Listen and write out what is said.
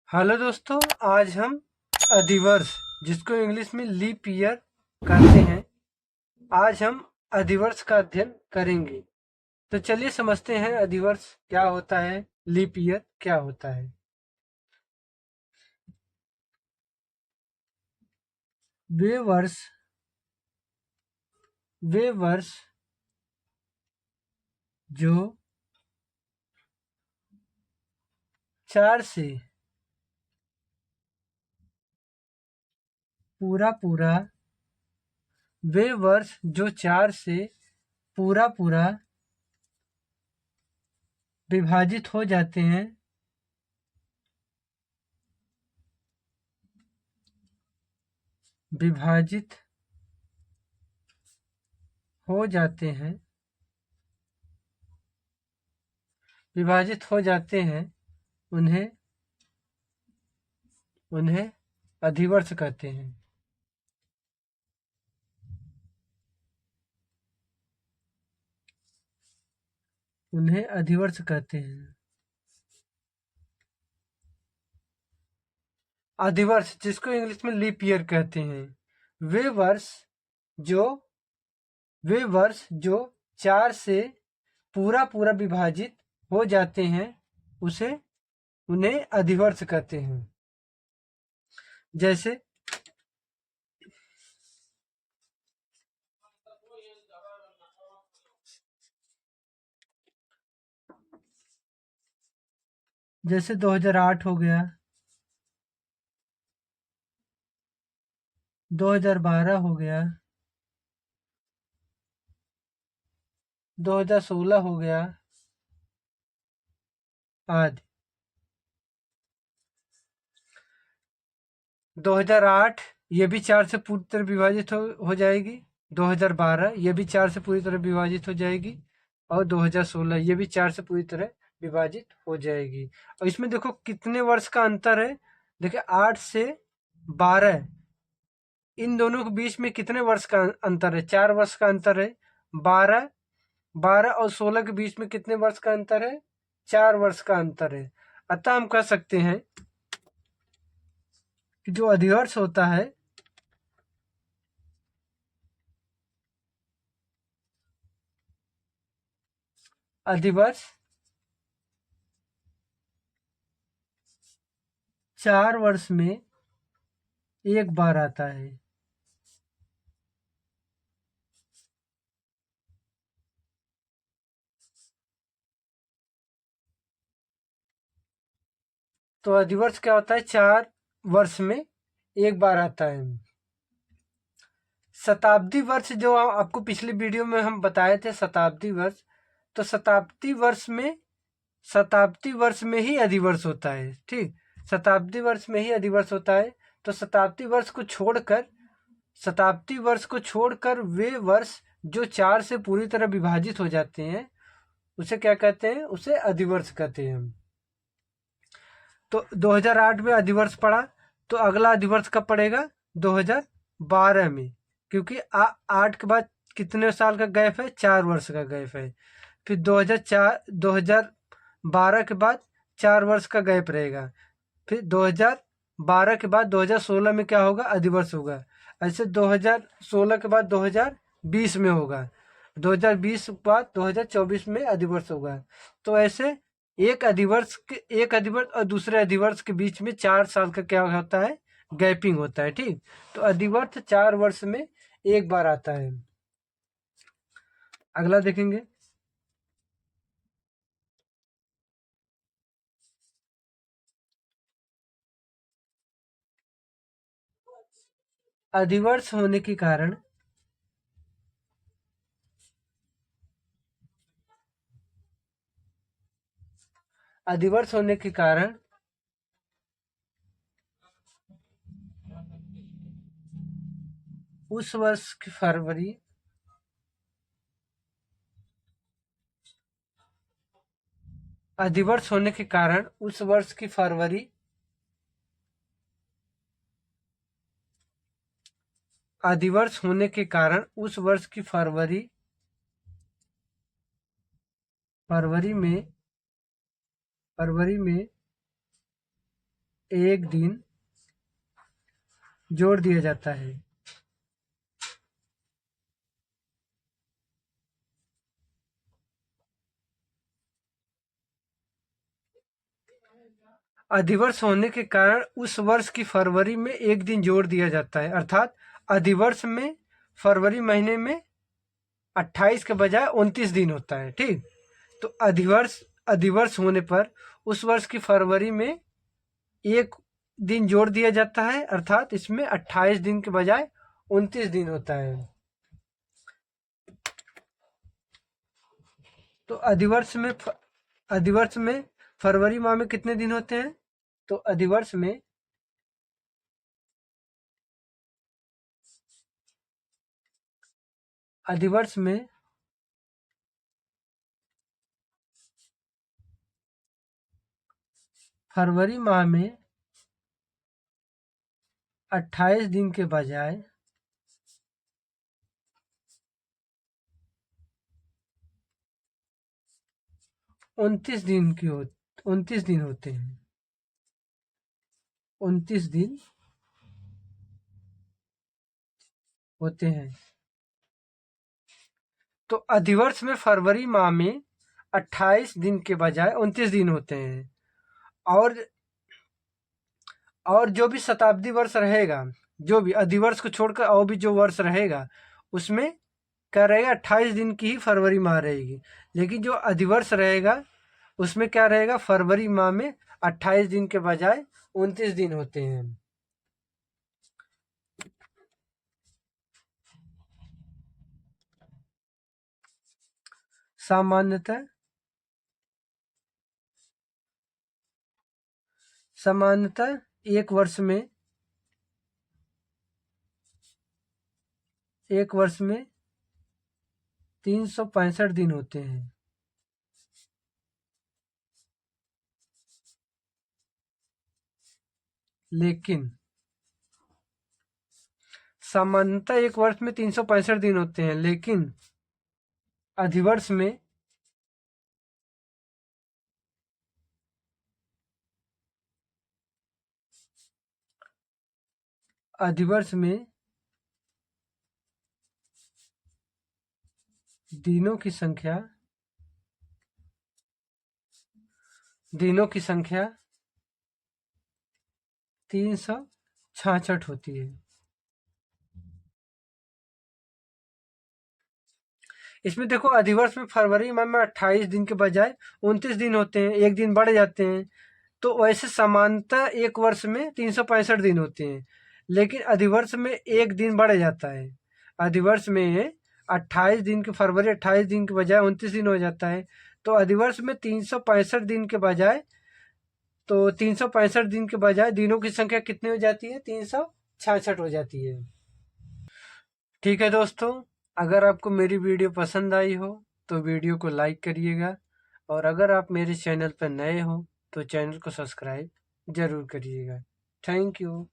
Hello दोस्तों, आज हम अधिवर्ष जिसको इंग्लिश में लीप ईयर कहते हैं, आज हम अधिवर्ष का अध्ययन करेंगे। तो चलिए समझते हैं अधिवर्ष क्या होता है, लीप ईयर क्या होता है। वे वर्ष वे वर्ष जो 4 से पूरा वे वर्ष जो 4 से पूरा विभाजित हो जाते हैं विभाजित हो जाते हैं विभाजित हो जाते हैं उन्हें उन्हें अधिवर्ष कहते हैं। उन्हें अधिवर्ष कहते हैं। अधिवर्ष जिसको इंग्लिश में लीप ईयर कहते हैं, वे वर्ष जो वे वर्ष जो 4 से पूरा विभाजित हो जाते हैं उन्हें अधिवर्ष कहते हैं। जैसे जैसे 2008 हो गया, 2012 हो गया, 2016 हो गया आदि। 2008 ये भी 4 से पूरी तरह विभाजित हो जाएगी। 2012 ये भी 4 से पूरी तरह विभाजित हो जाएगी और 2016 ये भी 4 से पूरी तरह विभाजित हो जाएगी। और इसमें देखो कितने वर्ष का अंतर है। देखिए 8 से 12 इन दोनों के बीच में कितने वर्ष का अंतर है? 4 वर्ष का अंतर है। 12 12 और 16 के बीच में कितने वर्ष का अंतर है? 4 वर्ष का अंतर है। अतः हम कह सकते हैं कि जो अधिवर्ष होता है अधिवर्ष 4 वर्ष में एक बार आता है। तो अधिवर्ष क्या होता है? 4 वर्ष में एक बार आता है। शताब्दी वर्ष जो आपको पिछली वीडियो में हम बताए थे, शताब्दी वर्ष, तो शताब्दी वर्ष में ही अधिवर्ष होता है। ठीक, शताब्दी वर्ष में ही अधिवर्ष होता है। तो शताब्दी वर्ष को छोड़कर वे वर्ष जो 4 से पूरी तरह विभाजित हो जाते हैं उसे क्या कहते हैं? उसे अधिवर्ष कहते हैं। तो 2008 में अधिवर्ष पड़ा, तो अगला अधिवर्ष कब पड़ेगा? 2012 में, क्योंकि 8 के बाद कितने साल का गैप है? 4 वर्ष का गैप है। फिर 2012 के बाद 4 वर्ष का गैप रहेगा। फिर 2012 के बाद 2016 में क्या होगा? अधिवर्ष होगा। ऐसे 2016 के बाद 2020 में होगा, 2020 के बाद 2024 में अधिवर्ष होगा। तो ऐसे एक अधिवर्ष और दूसरे अधिवर्ष के बीच में 4 साल का क्या होता है? गैपिंग होता है। ठीक, तो अधिवर्ष 4 वर्ष में एक बार आता है। अगला देखेंगे। अधिवर्ष होने के कारण अधिवर्ष होने के कारण उस वर्ष की फरवरी अधिवर्ष होने के कारण उस वर्ष की फरवरी अधिवर्ष होने के कारण उस वर्ष की फरवरी में एक दिन जोड़ दिया जाता है। अधिवर्ष होने के कारण उस वर्ष की फरवरी में एक दिन जोड़ दिया जाता है, अर्थात अधिवर्ष में फरवरी महीने में 28 के बजाय 29 दिन होता है। ठीक, तो अधिवर्ष अधिवर्ष होने पर उस वर्ष की फरवरी में एक दिन जोड़ दिया जाता है, अर्थात इसमें 28 दिन के बजाय 29 दिन होता है। तो अधिवर्ष में फरवरी माह में कितने दिन होते हैं? तो अधिवर्ष में फरवरी माह में 28 दिन के बजाय 29 दिन 29 दिन होते हैं। 29 दिन होते हैं। तो अधिवर्ष में फरवरी माह में 28 दिन के बजाय 29 दिन होते हैं। और जो भी शताब्दी वर्ष रहेगा, जो भी अधिवर्ष को छोड़कर और भी जो वर्ष रहेगा, उसमें क्या रहेगा? 28 दिन की ही फरवरी माह रहेगी। लेकिन जो अधिवर्ष रहेगा उसमें क्या रहेगा? फरवरी माह में 28 दिन के बजाय 29 दिन होते हैं। सामान्यतः एक वर्ष में 365 दिन होते हैं। लेकिन सामान्यतः एक वर्ष में 365 दिन होते हैं, लेकिन अधिवर्ष में दिनों की संख्या 366 होती है। इसमें देखो, अधिवर्ष में फरवरी माह में 28 दिन के बजाय 29 दिन होते हैं, एक दिन बढ़ जाते हैं। तो वैसे समानतः एक वर्ष में 365 दिन होते हैं, लेकिन अधिवर्ष में एक दिन बढ़ जाता है। अधिवर्ष में 28 दिन के फरवरी 28 दिन के बजाय 29 दिन हो जाता है। तो अधिवर्ष में 365 दिन के बजाय 365 दिन के बजाय दिनों की संख्या कितनी हो जाती है? 366 हो जाती है। ठीक है दोस्तों, अगर आपको मेरी वीडियो पसंद आई हो तो वीडियो को लाइक करिएगा, और अगर आप मेरे चैनल पर नए हो तो चैनल को सब्सक्राइब ज़रूर करिएगा। Thank you.